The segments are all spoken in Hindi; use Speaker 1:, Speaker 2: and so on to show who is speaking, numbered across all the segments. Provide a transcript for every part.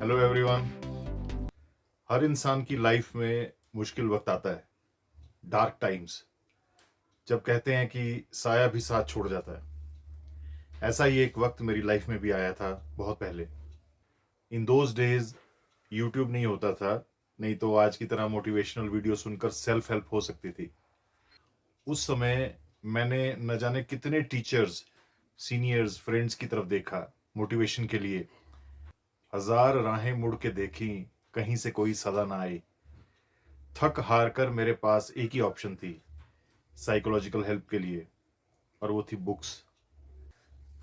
Speaker 1: Hello everyone. हर इंसान की लाइफ में मुश्किल वक्त आता है, डार्क टाइम्स, जब कहते हैं कि साया भी साथ छोड़ जाता है। ऐसा ही एक वक्त मेरी लाइफ में भी आया था बहुत पहले। इन दोज डेज यूट्यूब नहीं होता था, नहीं तो आज की तरह मोटिवेशनल वीडियो सुनकर सेल्फ हेल्प हो सकती थी। उस समय मैंने न जाने कितने टीचर्स, सीनियर्स, फ्रेंड्स की तरफ देखा मोटिवेशन के लिए। हजार राहें मुड़ के देखी, कहीं से कोई सदा ना आई। थक हार कर मेरे पास एक ही ऑप्शन थी साइकोलॉजिकल हेल्प के लिए, और वो थी बुक्स।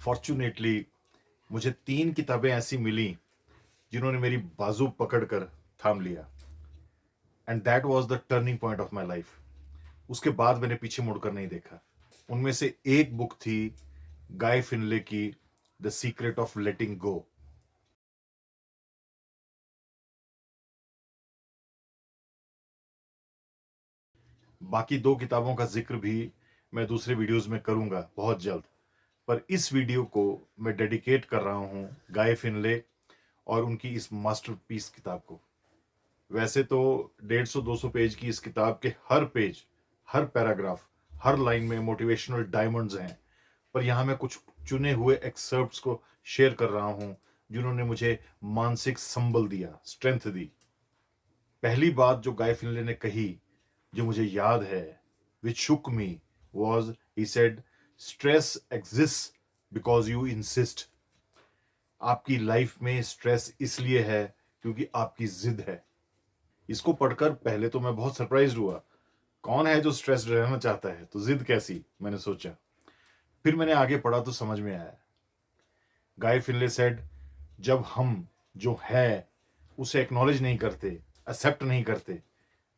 Speaker 1: फॉर्चुनेटली मुझे 3 किताबें ऐसी मिली जिन्होंने मेरी बाजू पकड़कर थाम लिया, and that was the turning point of my life. उसके बाद मैंने पीछे मुड़कर नहीं देखा। उनमें से एक बुक थी गाय फिनले की द सीक्रेट ऑफ लेटिंग गो। बाकी 2 किताबों का जिक्र भी मैं दूसरे वीडियोस में करूंगा बहुत जल्द, पर इस वीडियो को मैं डेडिकेट कर रहा हूं गाय फिनले और उनकी इस मास्टरपीस किताब को। वैसे तो 150-200 पेज की इस किताब के हर पेज, हर पैराग्राफ, हर लाइन में मोटिवेशनल डायमंड्स हैं, पर यहां मैं कुछ चुने हुए एक्सर्प्ट्स को शेयर कर रहा हूं जिन्होंने मुझे मानसिक संबल दिया, स्ट्रेंथ दी। पहली बात जो गाय फिनले ने कही, जो मुझे याद है, which shook me, was he said, stress exist because you insist. आपकी लाइफ में स्ट्रेस इसलिए है क्योंकि आपकी जिद है। इसको पढ़कर पहले तो मैं बहुत सरप्राइज हुआ। कौन है जो स्ट्रेस्ड रहना चाहता है, तो जिद कैसी, मैंने सोचा। फिर मैंने आगे पढ़ा तो समझ में आया। गाय फिनले सेड, जब हम जो है उसे एक्नॉलेज नहीं करते, एक्सेप्ट नहीं करते,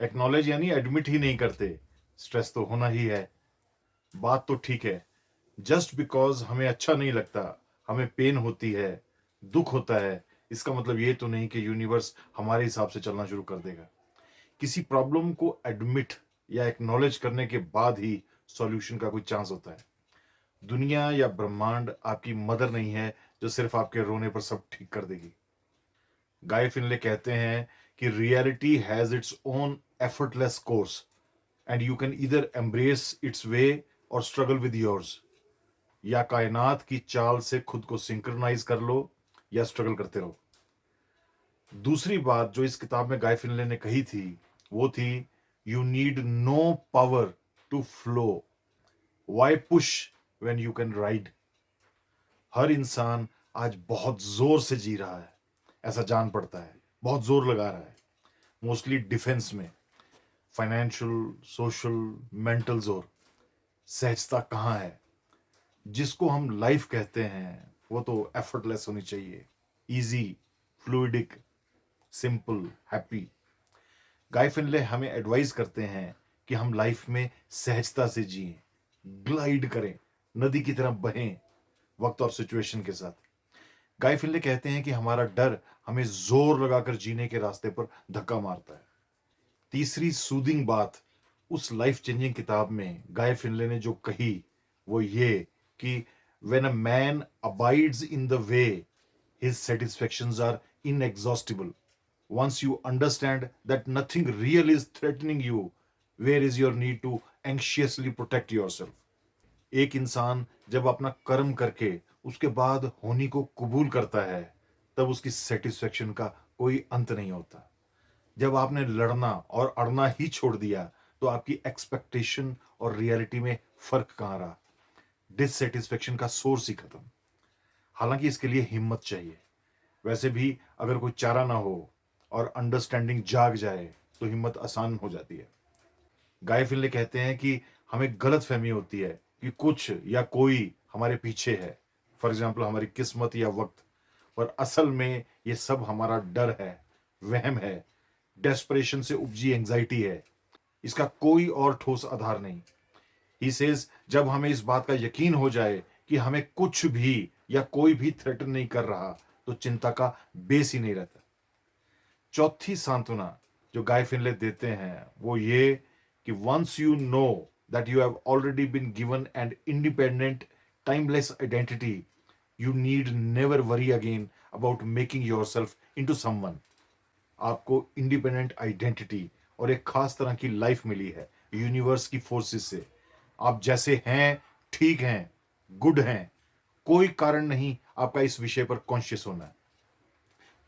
Speaker 1: एक्नॉलेज यानी एडमिट ही नहीं करते, स्ट्रेस तो होना ही है। बात तो ठीक है, जस्ट बिकॉज हमें अच्छा नहीं लगता, हमें पेन होती है, दुख होता है, इसका मतलब ये तो नहीं कि यूनिवर्स हमारे हिसाब से चलना शुरू कर देगा। किसी प्रॉब्लम को एडमिट या एक्नॉलेज करने के बाद ही सॉल्यूशन का कोई चांस होता है। दुनिया या ब्रह्मांड आपकी मदर नहीं है जो सिर्फ आपके रोने पर सब ठीक कर देगी। गाय फिनले कहते हैं कि reality has its own effortless course, and you can either embrace its way or struggle with yours. या कायनात की चाल से खुद को सिंक्रनाइज कर लो या स्ट्रगल करते रहो। दूसरी बात जो इस किताब में गाय फिनले ने कही थी वो थी, you need no power to flow, why push when you can ride. हर इंसान आज बहुत जोर से जी रहा है, ऐसा जान पड़ता है, बहुत जोर लगा रहा है, मोस्टली डिफेंस में, फाइनेंशियल, सोशल, मेंटल जोर। सहजता कहाँ है? जिसको हम लाइफ कहते हैं वो तो एफर्टलेस होनी चाहिए, इजी, फ्लूइडिक, सिंपल, हैप्पी। गाय फिनले हमें एडवाइस करते हैं कि हम लाइफ में सहजता से जिएं, ग्लाइड करें, नदी की तरह बहें, वक्त और सिचुएशन के साथ। गाय फिनले कहते हैं कि हमारा डर हमें जोर लगाकर जीने के रास्ते पर धक्का मारता है। तीसरी सूदिंग बात उस लाइफ चेंजिंग किताब में गाय फिनले ने जो कही वो ये कि when a man abides in the way, his satisfactions are inexhaustible. Once you understand that nothing real is threatening you, where is your need to anxiously protect yourself? एक इंसान जब अपना कर्म करके उसके बाद होनी को कबूल करता है, तब उसकी सेटिस्फेक्शन का कोई अंत नहीं होता। जब आपने लड़ना और अड़ना ही छोड़ दिया तो आपकी एक्सपेक्टेशन और रियलिटी में फर्क कहां रहा? डिससेटिस्फेक्शन का सोर्स ही खत्म। हालांकि इसके लिए हिम्मत चाहिए। वैसे भी अगर कोई चारा ना हो और अंडरस्टैंडिंग जाग जाए तो हिम्मत आसान हो जाती है। गाय फिनले कहते हैं कि हमें गलत फहमी होती है कि कुछ या कोई हमारे पीछे है, फॉर एग्जाम्पल हमारी किस्मत या वक्त, पर असल में ये सब हमारा डर है, वहम है, डेस्परेशन से उपजी एंजाइटी है। इसका कोई और ठोस आधार नहीं। ही सेज, जब हमें इस बात का यकीन हो जाए कि हमें कुछ भी या कोई भी थ्रेटन नहीं कर रहा, तो चिंता का बेस ही नहीं रहता। चौथी सांत्वना जो गाय फिनले देते हैं वो ये कि once you know that you have already been given an independent, timeless identity, you need never worry again about making yourself into someone. आपको इंडिपेंडेंट आइडेंटिटी और एक खास तरह की लाइफ मिली है यूनिवर्स की फोर्सेस से। आप जैसे हैं, ठीक हैं, गुड हैं, कोई कारण नहीं आपका इस विषय पर कॉन्शियस होना है।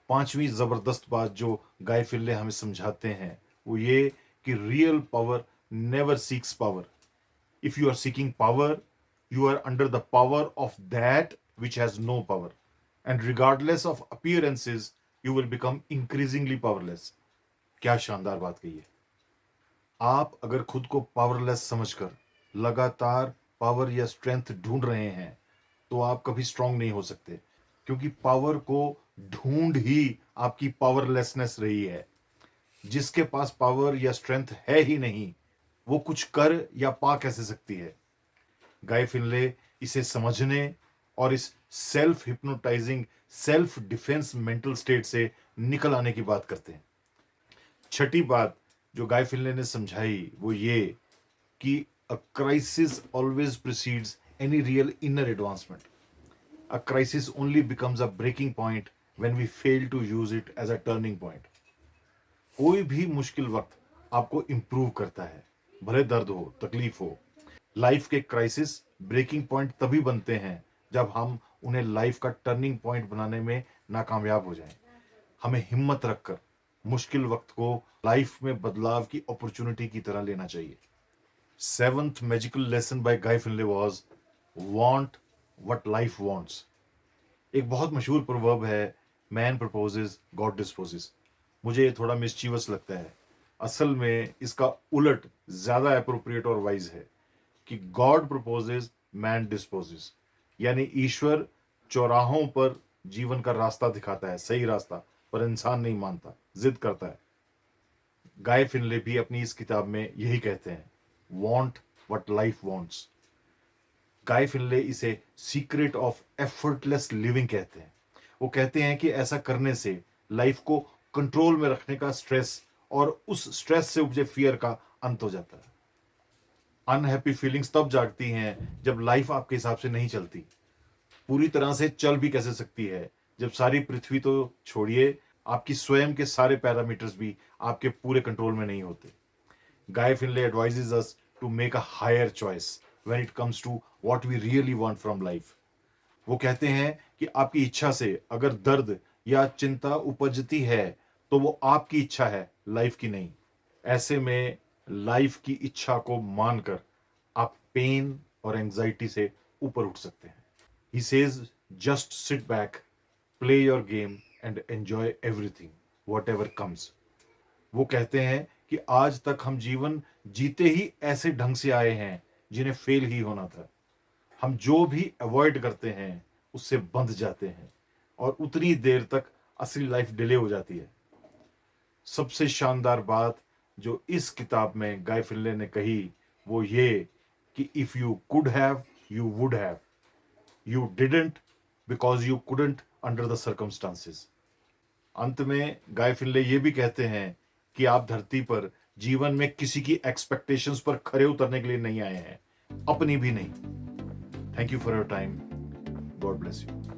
Speaker 1: पांचवी जबरदस्त बात जो गाय फिल्ले हमें समझाते हैं वो ये कि real power never seeks power. If you are seeking power, you are under the power of that which has no power, and regardless of appearances you will become increasingly powerless। क्या शानदार बात कही है। आप अगर खुद को पावरलेस समझकर लगातार पावर या स्ट्रेंथ ढूंढ रहे हैं तो आप कभी स्ट्रांग नहीं हो सकते, क्योंकि पावर को ढूंढ ही आपकी पावरलेसनेस रही है। जिसके पास पावर या स्ट्रेंथ है ही नहीं, वो कुछ कर या पा कैसे सकती है। गाय फिनले इसे समझने और इस self hypnotising self defence mental state से निकल आने की बात करते हैं। छठी बात जो गाय फिनले ने समझाई वो ये कि a crisis always precedes any real inner advancement. A crisis only becomes a breaking point when we fail to use it as a turning point. कोई भी मुश्किल वक्त आपको इंप्रूव करता है, भले दर्द हो, तकलीफ हो। लाइफ के क्राइसिस ब्रेकिंग पॉइंट तभी बनते हैं जब हम उन्हें लाइफ का टर्निंग पॉइंट बनाने में नाकामयाब हो जाएं। हमें हिम्मत रखकर मुश्किल वक्त को लाइफ में बदलाव की अपॉर्चुनिटी की तरह लेना चाहिए। Seventh magical lesson bye guy फिनले was want what life wants. एक बहुत मशहूर प्रोवर्ब है, मैन प्रपोजेस गॉड डिस्पोजेस। मुझे ये थोड़ा मिस्चीवस लगता है। असल में इसका उलट ज्यादा एप्रोप्रिएट और वाइज है कि गॉड प्रपोजेस मैन डिस्पोजेस। यानी ईश्वर चौराहों पर जीवन का रास्ता दिखाता है, सही रास्ता, पर इंसान नहीं मानता, जिद करता है। गाय फिनले भी अपनी इस किताब में यही कहते हैं, वांट व्हाट लाइफ वांट्स। गाय फिनले इसे सीक्रेट ऑफ एफर्टलेस लिविंग कहते हैं। वो कहते हैं कि ऐसा करने से लाइफ को कंट्रोल में रखने का स्ट्रेस और उस स्ट्रेस से उपजे फियर का अंत हो जाता है। अनहैप्पी फीलिंग्स तब जागती हैं जब लाइफ आपके हिसाब से नहीं चलती। पूरी तरह से चल भी कैसे सकती है जब सारी पृथ्वी तो छोड़िए, आपकी स्वयं के सारे पैरामीटर्स भी आपके पूरे कंट्रोल में नहीं होते। Guy Finley advises us to make a higher choice when it comes to what we really want from life. वो कहते हैं कि आपकी इच्छा से अगर दर्द या चिंता उपजती है तो वो आपकी इच्छा है, लाइफ की नहीं। ऐसे में लाइफ की इच्छा को मानकर आप पेन और एंजाइटी से ऊपर उठ सकते हैं। He says just sit back, play your game and enjoy everything what ever comes. वो कहते हैं कि आज तक हम जीवन जीते ही ऐसे ढंग से आए हैं जिन्हें फेल ही होना था। हम जो भी अवॉइड करते हैं उससे बंध जाते हैं और उतनी देर तक असली लाइफ डिले हो जाती है। सबसे शानदार बात जो इस किताब में गाय फिनले ने कही वो ये कि if you could have you would have, you didn't because you couldn't under the circumstances. अंत में गाय फिनले ये भी कहते हैं कि आप धरती पर जीवन में किसी की एक्सपेक्टेशंस पर खरे उतरने के लिए नहीं आए हैं, अपनी भी नहीं। Thank you for your time. God bless you.